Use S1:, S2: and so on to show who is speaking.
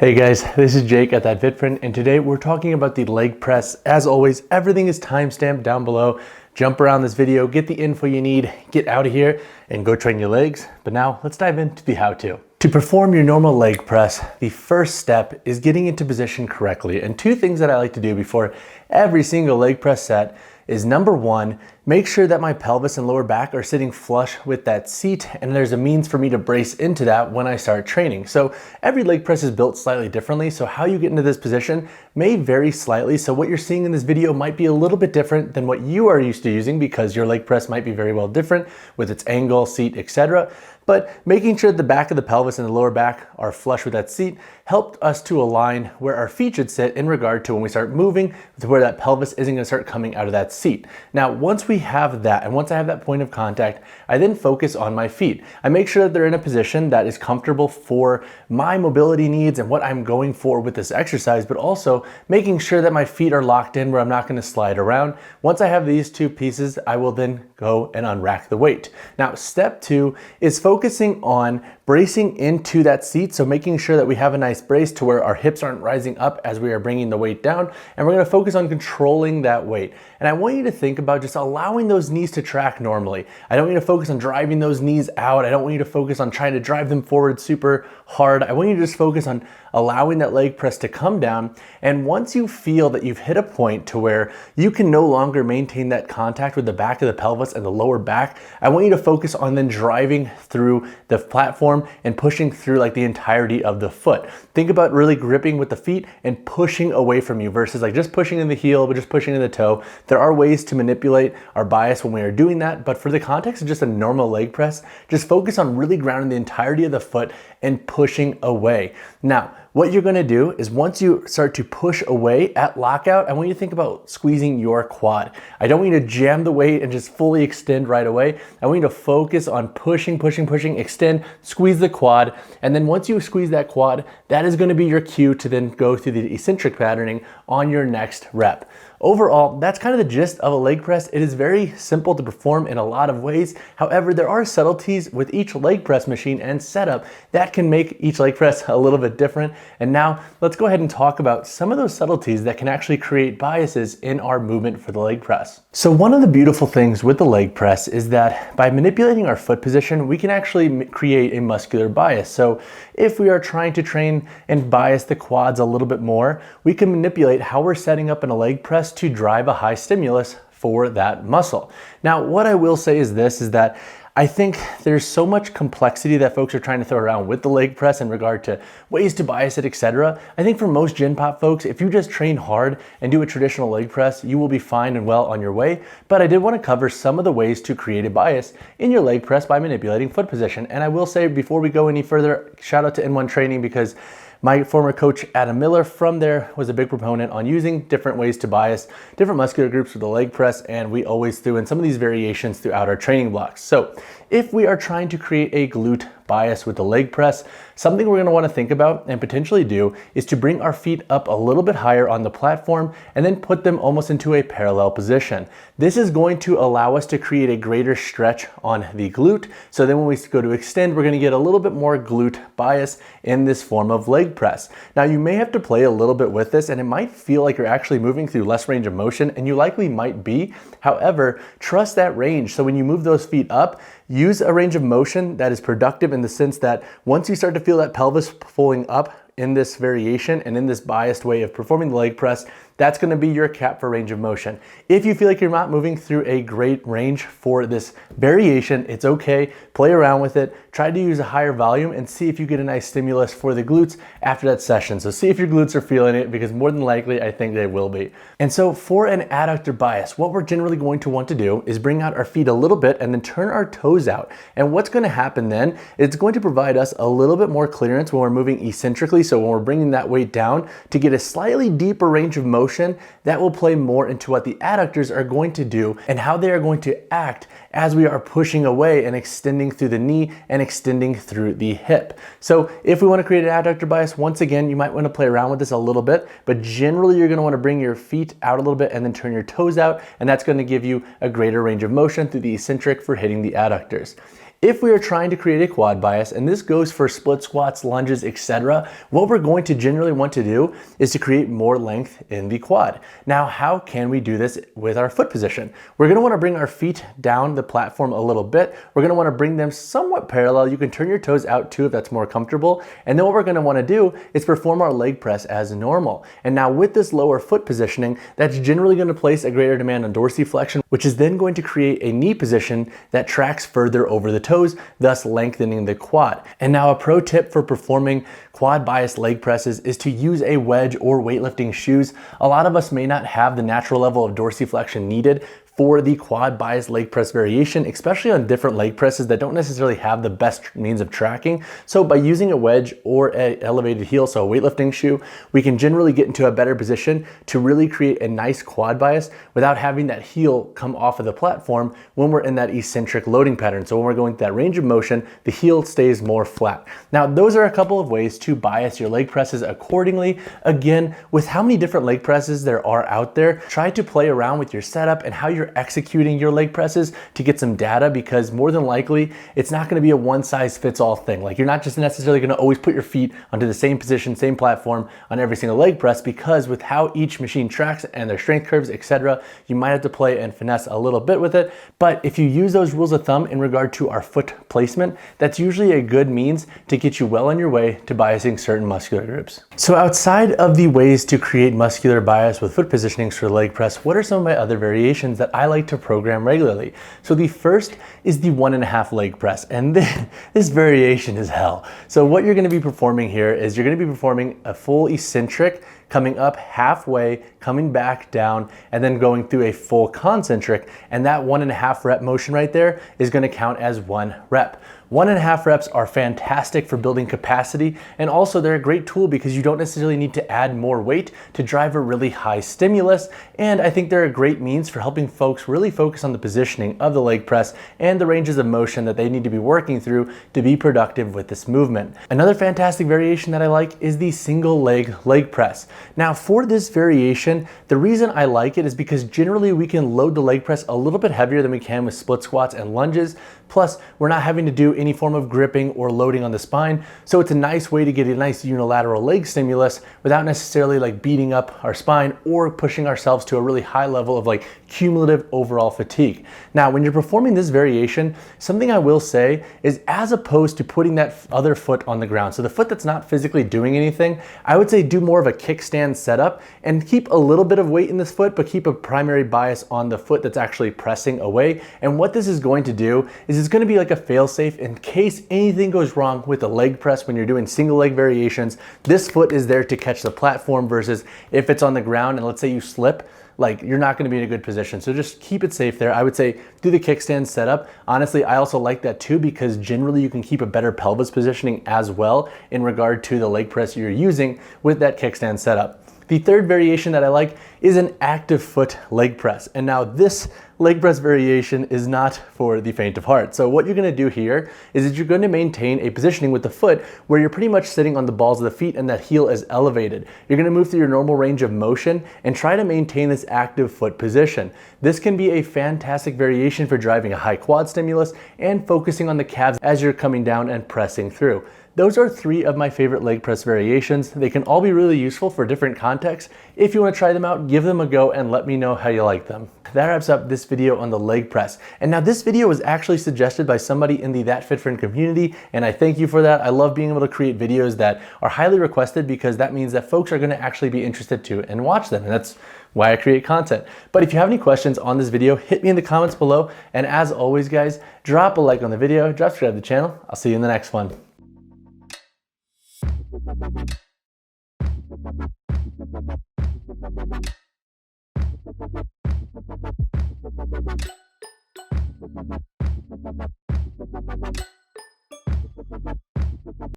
S1: Hey guys, this is Jake at That Vidprint, and today we're talking about the leg press. As always, everything is timestamped down below. Jump around this video, get the info you need, get out of here, and go train your legs. But now, let's dive into the how-to. To perform your normal leg press, the first step is getting into position correctly. And two things that I like to do before every single leg press set is number one, make sure that my pelvis and lower back are sitting flush with that seat, and there's a means for me to brace into that when I start training. So every leg press is built slightly differently, so how you get into this position may vary slightly. So what you're seeing in this video might be a little bit different than what you are used to using because your leg press might be very well different with its angle, seat, etc. But making sure the back of the pelvis and the lower back are flush with that seat helped us to align where our feet should sit in regard to when we start moving to where that pelvis isn't going to start coming out of that seat. Now, once we have that, and once I have that point of contact, I then focus on my feet. I make sure that they're in a position that is comfortable for my mobility needs and what I'm going for with this exercise, but also making sure that my feet are locked in where I'm not going to slide around. Once I have these two pieces, I will then go and unrack the weight. Now, step two is focusing on bracing into that seat, so making sure that we have a nice brace to where our hips aren't rising up as we are bringing the weight down, and we're going to focus on controlling that weight. And I want you to think about just allowing those knees to track normally. I don't want you to focus on driving those knees out. I don't want you to focus on trying to drive them forward super hard. I want you to just focus on allowing that leg press to come down. And once you feel that you've hit a point to where you can no longer maintain that contact with the back of the pelvis and the lower back, I want you to focus on then driving through the platform and pushing through like the entirety of the foot. Think about really gripping with the feet and pushing away from you versus like just pushing in the heel, but just pushing in the toe. There are ways to manipulate our bias when we are doing that, but for the context of just a normal leg press, just focus on really grounding the entirety of the foot and pushing away. Now, what you're gonna do is once you start to push away at lockout, I want you to think about squeezing your quad. I don't want you to jam the weight and just fully extend right away. I want you to focus on pushing, extend, squeeze the quad. And then once you squeeze that quad, that is gonna be your cue to then go through the eccentric patterning on your next rep. Overall, that's kind of the gist of a leg press. It is very simple to perform in a lot of ways. However, there are subtleties with each leg press machine and setup that can make each leg press a little bit different. And now let's go ahead and talk about some of those subtleties that can actually create biases in our movement for the leg press. So one of the beautiful things with the leg press is that by manipulating our foot position, we can actually create a muscular bias. So if we are trying to train and bias the quads a little bit more, we can manipulate how we're setting up in a leg press to drive a high stimulus for that muscle. Now, what I will say is this, is that I think there's so much complexity that folks are trying to throw around with the leg press in regard to ways to bias it, etc. I think for most Gen Pop folks, if you just train hard and do a traditional leg press, you will be fine and well on your way. But I did want to cover some of the ways to create a bias in your leg press by manipulating foot position. And I will say before we go any further, shout out to N1 Training because my former coach, Adam Miller, from there was a big proponent on using different ways to bias different muscular groups with the leg press, and we always threw in some of these variations throughout our training blocks. So if we are trying to create a glute bias with the leg press, something we're going to want to think about and potentially do is to bring our feet up a little bit higher on the platform and then put them almost into a parallel position. This is going to allow us to create a greater stretch on the glute. So then when we go to extend, we're going to get a little bit more glute bias in this form of leg press. Now you may have to play a little bit with this and it might feel like you're actually moving through less range of motion, and you likely might be. However, trust that range. So when you move those feet up, use a range of motion that is productive in the sense that once you start to feel that pelvis pulling up in this variation and in this biased way of performing the leg press, that's going to be your cap for range of motion. If you feel like you're not moving through a great range for this variation, it's okay. Play around with it. Try to use a higher volume and see if you get a nice stimulus for the glutes after that session. So see if your glutes are feeling it, because more than likely, I think they will be. And so for an adductor bias, what we're generally going to want to do is bring out our feet a little bit and then turn our toes out. And what's going to happen then, it's going to provide us a little bit more clearance when we're moving eccentrically. So when we're bringing that weight down to get a slightly deeper range of motion, that will play more into what the adductors are going to do and how they are going to act as we are pushing away and extending through the knee and extending through the hip. So if we want to create an adductor bias, once again, you might want to play around with this a little bit, but generally you're going to want to bring your feet out a little bit and then turn your toes out, and that's going to give you a greater range of motion through the eccentric for hitting the adductors. If we are trying to create a quad bias, and this goes for split squats, lunges, etc., what we're going to generally want to do is to create more length in the quad. Now, how can we do this with our foot position? We're gonna wanna bring our feet down the platform a little bit. We're gonna wanna bring them somewhat parallel. You can turn your toes out too if that's more comfortable. And then what we're gonna wanna do is perform our leg press as normal. And now with this lower foot positioning, that's generally gonna place a greater demand on dorsiflexion, which is then going to create a knee position that tracks further over the toes, thus lengthening the quad. And now a pro tip for performing quad bias leg presses is to use a wedge or weightlifting shoes. A lot of us may not have the natural level of dorsiflexion needed for the quad bias leg press variation, especially on different leg presses that don't necessarily have the best means of tracking. So by using a wedge or an elevated heel, so a weightlifting shoe, we can generally get into a better position to really create a nice quad bias without having that heel come off of the platform when we're in that eccentric loading pattern. So when we're going through that range of motion, the heel stays more flat. Now, those are a couple of ways to bias your leg presses accordingly. Again, with how many different leg presses there are out there, try to play around with your setup and how you're executing your leg presses to get some data, because more than likely it's not going to be a one size fits all thing. Like, you're not just necessarily going to always put your feet onto the same position, same platform on every single leg press, because with how each machine tracks and their strength curves, etc., you might have to play and finesse a little bit with it. But if you use those rules of thumb in regard to our foot placement, that's usually a good means to get you well on your way to biasing certain muscular groups. So outside of the ways to create muscular bias with foot positionings for leg press, what are some of my other variations that I like to program regularly? So the first is the 1.5 leg press, and this variation is hell. So what you're going to be performing here is you're going to be performing a full eccentric, coming up halfway, coming back down, and then going through a full concentric, and that 1.5 rep motion right there is going to count as 1 rep. 1.5 reps are fantastic for building capacity, and also they're a great tool because you don't necessarily need to add more weight to drive a really high stimulus, and I think they're a great means for helping folks really focus on the positioning of the leg press and the ranges of motion that they need to be working through to be productive with this movement. Another fantastic variation that I like is the single leg press. Now, for this variation, the reason I like it is because generally we can load the leg press a little bit heavier than we can with split squats and lunges. Plus, we're not having to do any form of gripping or loading on the spine. So it's a nice way to get a nice unilateral leg stimulus without necessarily like beating up our spine or pushing ourselves to a really high level of like cumulative overall fatigue. Now, when you're performing this variation, something I will say is, as opposed to putting that other foot on the ground, so the foot that's not physically doing anything, I would say do more of a kickstand setup and keep a little bit of weight in this foot, but keep a primary bias on the foot that's actually pressing away. And what this is going to do is it's going to be like a fail-safe in case anything goes wrong with the leg press when you're doing single leg variations. This foot is there to catch the platform, versus if it's on the ground and let's say you slip, like, you're not going to be in a good position. So just keep it safe there. I would say do the kickstand setup. Honestly, I also like that too, because generally you can keep a better pelvis positioning as well in regard to the leg press you're using with that kickstand setup. The third variation that I like is an active foot leg press. And now this leg press variation is not for the faint of heart. So what you're gonna do here is that you're going to maintain a positioning with the foot where you're pretty much sitting on the balls of the feet and that heel is elevated. You're gonna move through your normal range of motion and try to maintain this active foot position. This can be a fantastic variation for driving a high quad stimulus and focusing on the calves as you're coming down and pressing through. Those are 3 of my favorite leg press variations. They can all be really useful for different contexts. If you want to try them out, give them a go and let me know how you like them. That wraps up this video on the leg press. And now this video was actually suggested by somebody in the That Fit Friend community, and I thank you for that. I love being able to create videos that are highly requested, because that means that folks are going to actually be interested to and watch them, and that's why I create content. But if you have any questions on this video, hit me in the comments below, and as always guys, drop a like on the video, subscribe to the channel. I'll see you in the next one.